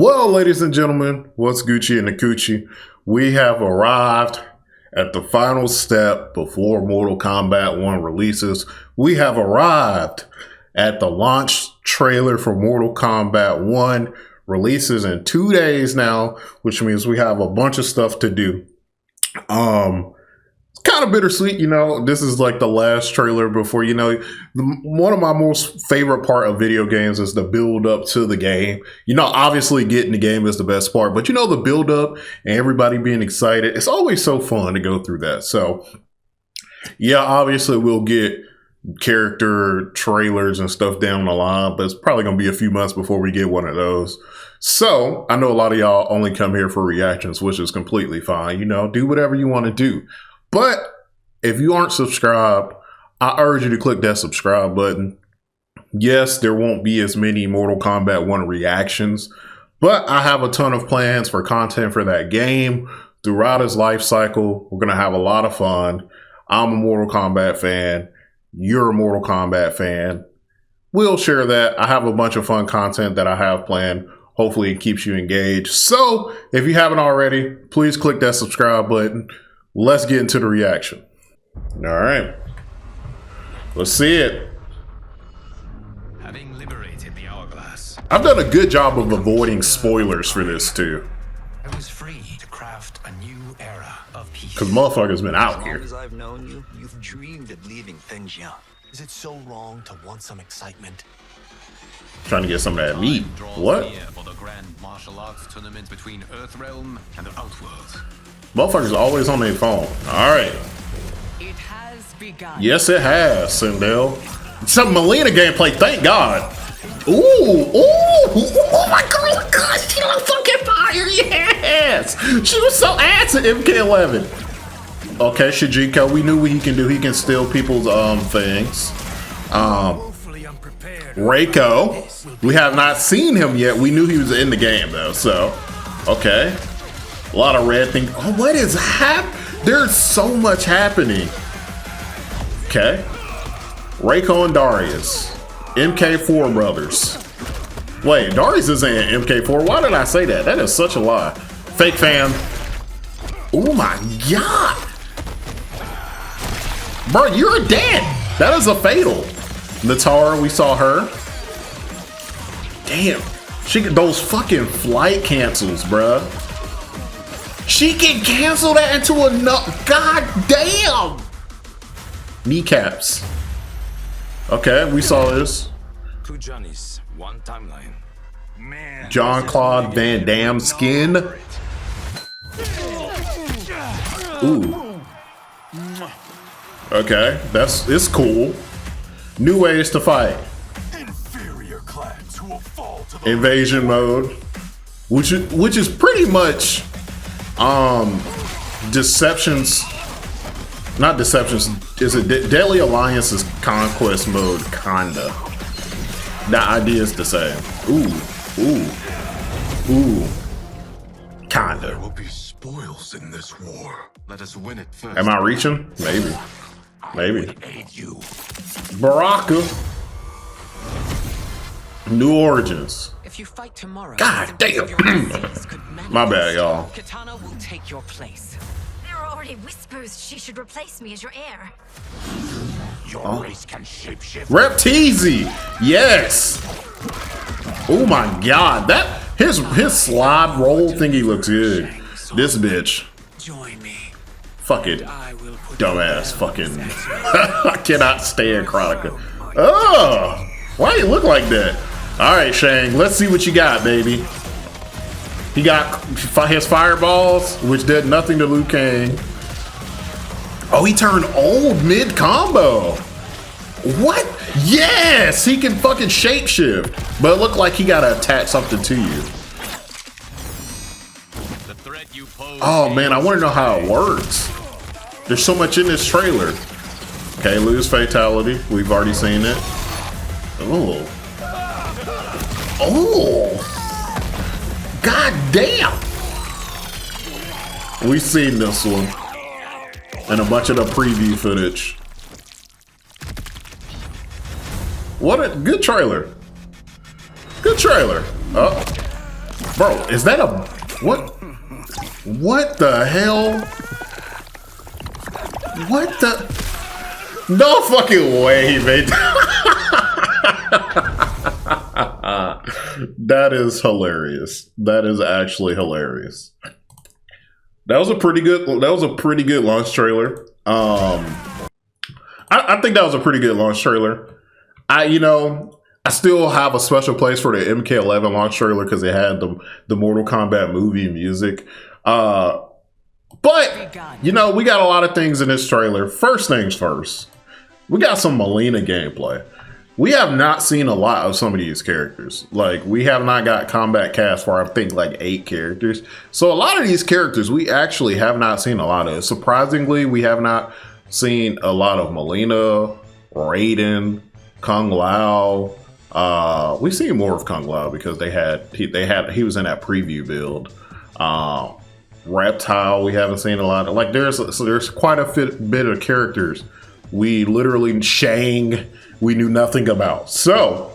Well, ladies and gentlemen, what's Gucci and the Coochie? We have arrived at the final step before Mortal Kombat 1 releases. We have arrived at the launch trailer for Mortal Kombat 1 releases in 2 days now, which means we have a bunch of stuff to do. It's kind of bittersweet, you know. This is like the last trailer before, you know, one of my most favorite part of video games is the build up to the game. You know, obviously getting the game is the best part, but you know, the build up and everybody being excited, it's always so fun to go through that. So yeah, obviously we'll get character trailers and stuff down the line, but it's probably going to be a few months before we get one of those. So I know a lot of y'all only come here for reactions, which is completely fine. You know, do whatever you want to do. But if you aren't subscribed, I urge you to click that subscribe button. Yes, there won't be as many Mortal Kombat 1 reactions, but I have a ton of plans for content for that game throughout its life cycle. We're going to have a lot of fun. I'm a Mortal Kombat fan. You're a Mortal Kombat fan. We'll share that. I have a bunch of fun content that I have planned. Hopefully it keeps you engaged. So if you haven't already, please click that subscribe button. Let's get into the reaction. All right. Let's see it. Having liberated the hourglass, I've done a good job of avoiding spoilers for this too. I was free to craft a new era of peace. Because motherfuckers been out here. As long as I've known you, you've dreamed of leaving things young. Is it so wrong to want some excitement? Trying to get some of that meat. What? For the grand martial arts tournament between Earthrealm and the Outworld. Motherfuckers always on their phone. All right. It has begun. Yes, it has, Sindel. Some Melina gameplay, thank God. Ooh, oh my God, she was fucking fire, yes. She was so ass at MK11. Okay, Shijiko, we knew what he can do. He can steal people's things. Reiko, we have not seen him yet. We knew he was in the game though, so okay. A lot of red things. Oh, what is happening? There's so much happening. Okay. Reiko and Darius. MK4 brothers. Wait, Darius isn't in MK4. Why did I say that? That is such a lie. Fake fan. Oh my God. Bro, you're dead. That is a fatal. Natara, we saw her. Damn. She get those fucking flight cancels, bruh. She can cancel that into a God damn. Kneecaps. Okay, we saw this. Two Johnnies, one timeline. Man, Jean-Claude Van Damme skin. Ooh. Okay, it's cool. New ways to fight. inferior clans who will fall to the Invasion mode, which is pretty much Deceptions, not Deceptions, is it Deadly Alliance's conquest mode, kinda. The idea is the same. Ooh, kinda. There will be spoils in this war. Let us win it first. Am I reaching? Maybe. Aid you. Baraka. New Origins. If you fight tomorrow, God damn. My bad, y'all. Katana will take your place. There are already whispers she should replace me as your heir. Your race can shapeshift. Repteezy, yes. Oh my God, that his slide roll thingy looks good. This bitch, Join me. fucking I will put dumbass, fucking. I cannot stand Chronica. Oh, why you look like that? All right, Shang, let's see what you got, baby. He got his fireballs, which did nothing to Liu Kang. Oh, he turned old mid combo. What? Yes, he can fucking shapeshift. But it looked like he gotta attach something to you. The threat you pose. Oh man, I want to know how it works. There's so much in this trailer. Okay, lose fatality. We've already seen it. Oh. God damn. We've seen this one. And a bunch of the preview footage. What a good trailer. Good trailer. Oh. Bro, is that a what? What the hell? What the? No fucking way, mate. That is hilarious. That is actually hilarious. That was a pretty good. That was a pretty good launch trailer. I think that was a pretty good launch trailer. I still have a special place for the MK11 launch trailer because it had the Mortal Kombat movie music. But we got a lot of things in this trailer. First things first, we got some Melina gameplay. We have not seen a lot of some of these characters. Like, we have not got combat cast for, I think, like 8 characters. So a lot of these characters we actually have not seen a lot of. Surprisingly, we have not seen a lot of Melina, Raiden, Kung Lao. We've seen more of Kung Lao because he was in that preview build. Reptile, we haven't seen a lot of. Like, there's quite a bit of characters we literally Shang we knew nothing about. So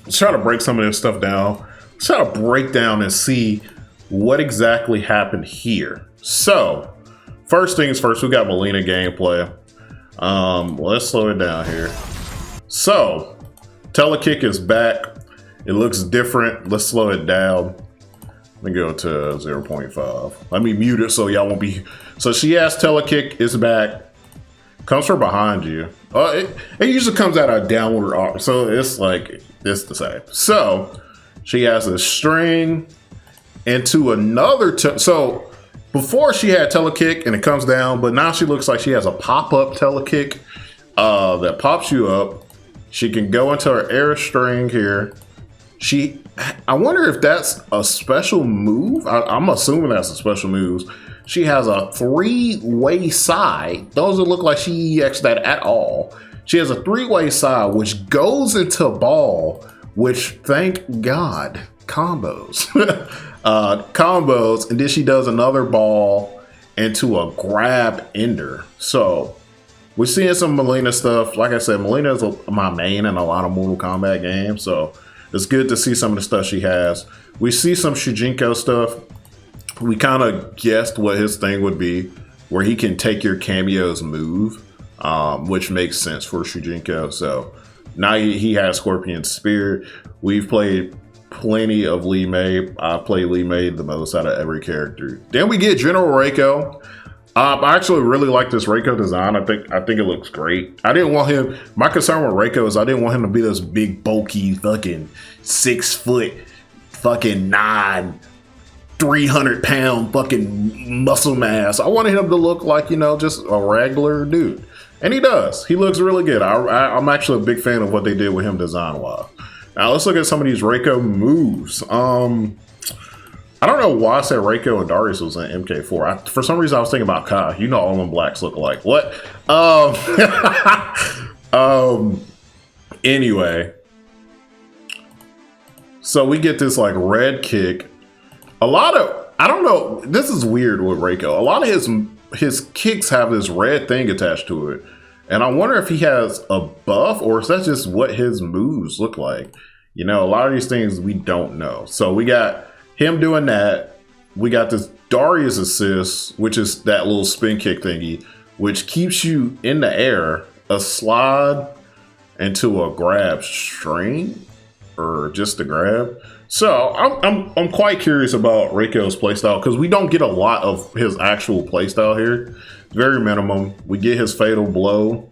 let's try to break some of this stuff down. Let's try to break down and see what exactly happened here. So first things first, we got Melina gameplay. Let's slow it down here. So Telekick is back. It looks different. Let's slow it down. Let me go to 0.5. Let me mute it so y'all won't be. So she has Telekick is back. Comes from behind you. It usually comes out a downward arc, so it's like it's the same. So she has a string into another. So before she had Telekick and it comes down, but now she looks like she has a pop-up Telekick that pops you up. She can go into her air string here. I wonder if that's a special move. I'm assuming that's a special move. She has a 3-way side. Doesn't look like she EX'd that at all. She has a 3-way side, which goes into ball, which, thank God, combos. Combos, and then she does another ball into a grab ender. So we're seeing some Melina stuff. Like I said, Melina is my main in a lot of Mortal Kombat games, so it's good to see some of the stuff she has. We see some Shujinko stuff. We kind of guessed what his thing would be, where he can take your cameo's move, which makes sense for Shujinko. So now he has Scorpion Spear. We've played plenty of Li Mei. I play Li Mei the most out of every character. Then we get General Reiko. I actually really like this Reiko design. I think it looks great. I didn't want him. My concern with Reiko is I didn't want him to be this big, bulky, fucking 6 foot, fucking 300-pound fucking muscle mass. I wanted him to look like, just a regular dude. And he does. He looks really good. I'm actually a big fan of what they did with him design-wise. Now, let's look at some of these Reiko moves. I don't know why I said Reiko and Darius was in MK4. For some reason, I was thinking about Kai. You know all them blacks look alike. What? Anyway. So we get this, like, red kick. I don't know, this is weird with Reiko. A lot of his kicks have this red thing attached to it. And I wonder if he has a buff or is that just what his moves look like? A lot of these things we don't know. So we got him doing that. We got this Darius assist, which is that little spin kick thingy, which keeps you in the air, a slide into a grab string, or just a grab. So I'm quite curious about Reiko's playstyle because we don't get a lot of his actual playstyle here. Very minimum. We get his fatal blow.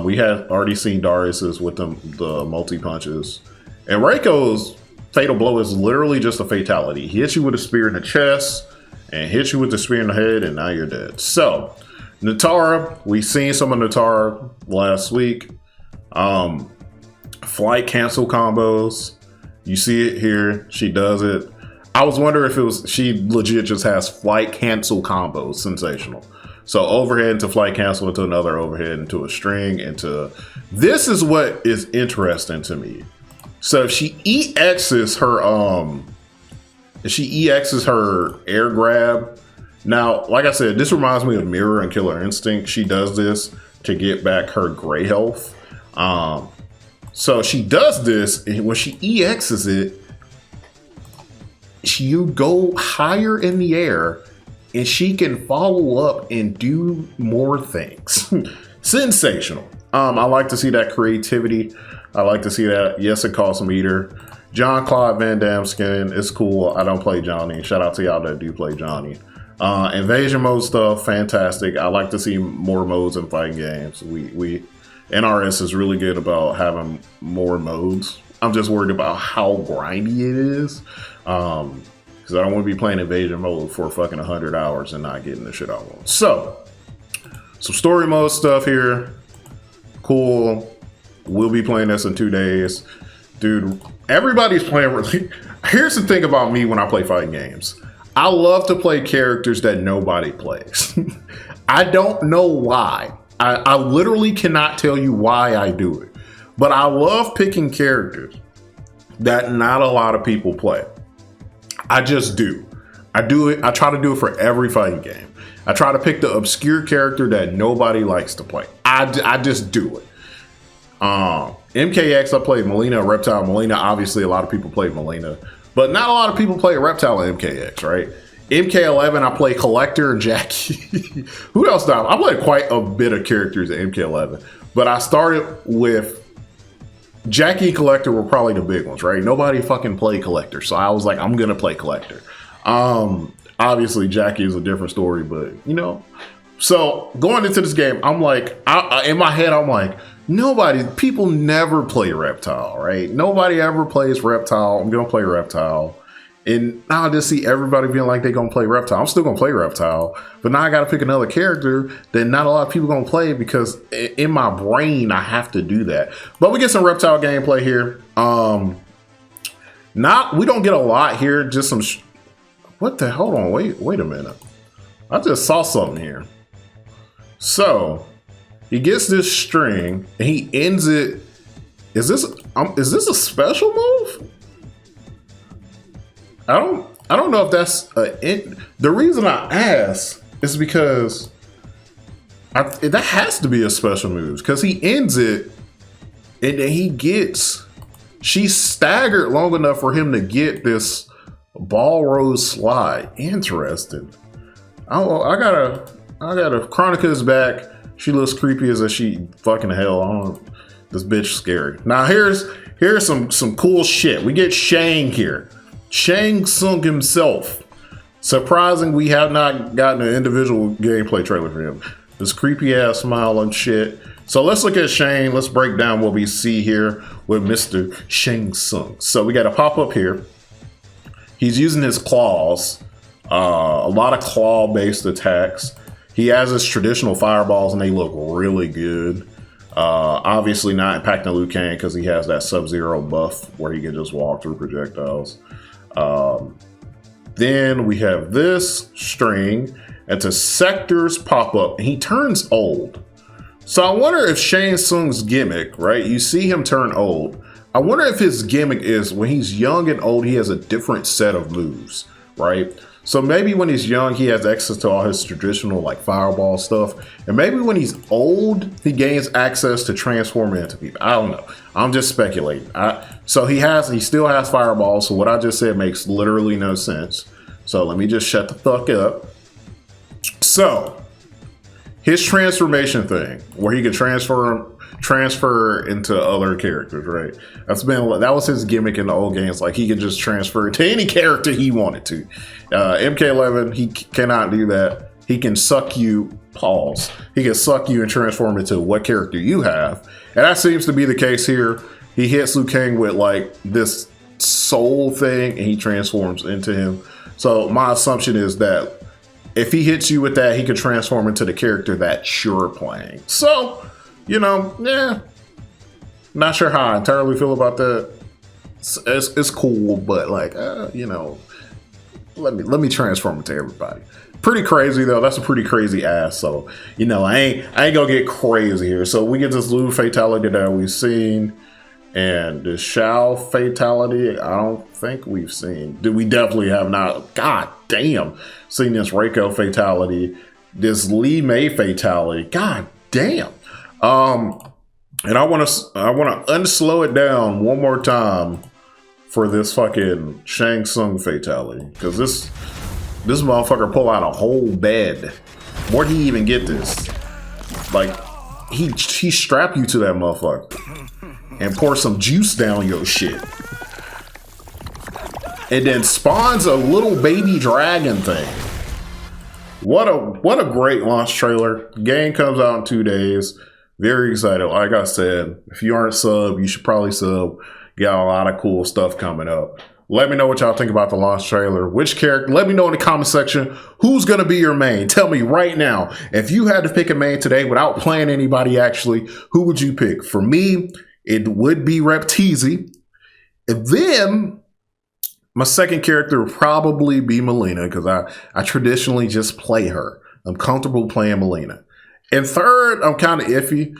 We have already seen Darius's with the multi punches, and Reiko's fatal blow is literally just a fatality. He hits you with a spear in the chest and hits you with the spear in the head, and now you're dead. So Natara, we seen some of Natara last week. Flight cancel combos. You see it here. She does it. I was wondering if she legit just has flight cancel combos. Sensational. So overhead into flight cancel into another overhead into a string into. This is what is interesting to me. So if she EXs her air grab. Now, like I said, this reminds me of Mirror and Killer Instinct. She does this to get back her gray health. So she does this, and when she EXs it, you go higher in the air and she can follow up and do more things. Sensational. I like to see that creativity. I like to see that. Yes, it costs a meter. John Claude Van Damme skin is cool. I don't play Johnny. Shout out to y'all that do play Johnny. Invasion mode stuff, fantastic. I like to see more modes in fighting games. We NRS is really good about having more modes. I'm just worried about how grindy it is. Because I don't want to be playing invasion mode for fucking 100 hours and not getting the shit I want. So, some story mode stuff here. Cool. We'll be playing this in 2 days. Dude, everybody's playing really. Here's the thing about me when I play fighting games. I love to play characters that nobody plays. I don't know why. I literally cannot tell you why I do it. But I love picking characters that not a lot of people play. I just do. I do it. I try to do it for every fighting game. I try to pick the obscure character that nobody likes to play. I just do it. MKX, I played Melina, Reptile. Melina, obviously a lot of people play Melina, but not a lot of people play Reptile in MKX, right? MK11, I play Collector and Jackie. Who else now? I played quite a bit of characters in MK11, but I started with Jackie and Collector were probably the big ones, right? Nobody fucking played Collector, so I was like, I'm gonna play Collector. Obviously Jackie is a different story, but you know. So going into this game, I'm like, in my head, I'm like, people never play Reptile, right? Nobody ever plays Reptile. I'm gonna play Reptile. And now I just see everybody being like they're gonna play Reptile. I'm still gonna play Reptile, but now I gotta pick another character that not a lot of people gonna play because in my brain I have to do that. But we get some Reptile gameplay here. We don't get a lot here. Just some. What the? Hold on. Wait a minute. I just saw something here. So he gets this string and he ends it. Is this a special move? I don't know if that's the reason I ask is because that has to be a special move because he ends it and then she's staggered long enough for him to get this ball rose slide. Interesting. I gotta Chronica's back. She looks creepy as a she fucking hell. This bitch scary. Now here's some cool shit. We get Shang here. Shang Tsung himself. Surprising we have not gotten an individual gameplay trailer for him. This creepy ass smile and shit. So let's look at Shang. Let's break down what we see here with Mr. Shang Tsung. So we got a pop up here. He's using his claws. A lot of claw based attacks. He has his traditional fireballs and they look really good. Obviously not impacting Liu Kang because he has that Sub-Zero buff where he can just walk through projectiles. Then we have this string. It's a sectors pop up and he turns old. So I wonder if Shang Tsung's gimmick, right? You see him turn old. I wonder if his gimmick is when he's young and old, he has a different set of moves, right? So maybe when he's young, he has access to all his traditional like fireball stuff. And maybe when he's old, he gains access to transforming into people. I don't know. I'm just speculating. So he still has fireballs. So what I just said makes literally no sense. So let me just shut the fuck up. So his transformation thing where he can transfer into other characters, right? That was his gimmick in the old games. Like he could just transfer to any character he wanted to. MK11, he cannot do that. He can suck you. Pause. He can suck you and transform into what character you have, and that seems to be the case here. He hits Liu Kang with like this soul thing, and he transforms into him. So my assumption is that if he hits you with that, he can transform into the character that you're playing. So. You know, yeah, not sure how I entirely feel about that. It's cool, but like, you know, let me transform it to everybody. Pretty crazy though. That's a pretty crazy ass. So you know, I ain't gonna get crazy here. So we get this Liu fatality that we've seen, and the Shao fatality. I don't think we've seen. We definitely have not. God damn, seen this Reiko fatality, this Li Mei fatality. God damn. And I want to unslow it down one more time for this fucking Shang Tsung fatality. Because this motherfucker pull out a whole bed. Where'd he even get this? Like, he strap you to that motherfucker and pour some juice down your shit. And then spawns a little baby dragon thing. What a great launch trailer. Game comes out in 2 days. Very excited. Like I said, if you aren't sub, you should probably sub. Got a lot of cool stuff coming up. Let me know what y'all think about the launch trailer. Which character? Let me know in the comment section. Who's going to be your main? Tell me right now. If you had to pick a main today without playing anybody actually, who would you pick? For me, it would be Repteezy. And then my second character would probably be Melina, because I traditionally just play her. I'm comfortable playing Melina. And third, I'm kind of iffy.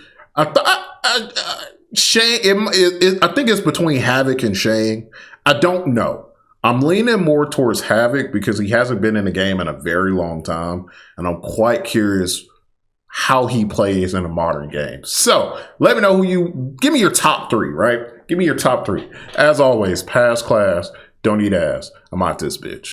Shang, I think it's between Havoc and Shang. I don't know. I'm leaning more towards Havoc because he hasn't been in the game in a very long time. And I'm quite curious how he plays in a modern game. So let me know give me your top 3, right? Give me your top 3. As always, pass class, don't eat ass. I'm out this bitch.